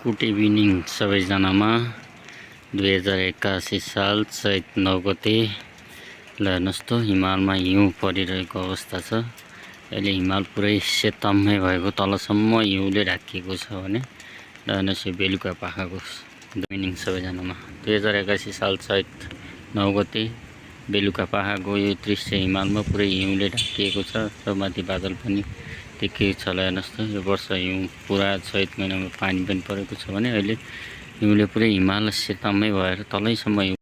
Good evening सबैजनामा। 2081 साल चैत 9 गते ल हेर्नुहोस् त हिमालमा हिउँ परिरहेको अवस्था छ। अहिले हिमाल पुरै सेतम्मै भएको तलसम्म हिउँले ढाकिएको छ भने ल हेर्नुहोस् यो बेलुका पाखाको इभिनिङ सबैजनामा। 2081 साल चैत 9 गते बेलुका पाखाको यो दृश्य हिमालमा पुरै हिउँले ढाकिएको छ। र माथि बादल पनि देखिएको छ। ल हेर्नुहोस् त यो वर्ष हिउँ पुरा चैत महिनामा पानी पनि परेको छ भने अहिले हिउँले पुरै हिमाल सेतम्मै भएर तलैसम्म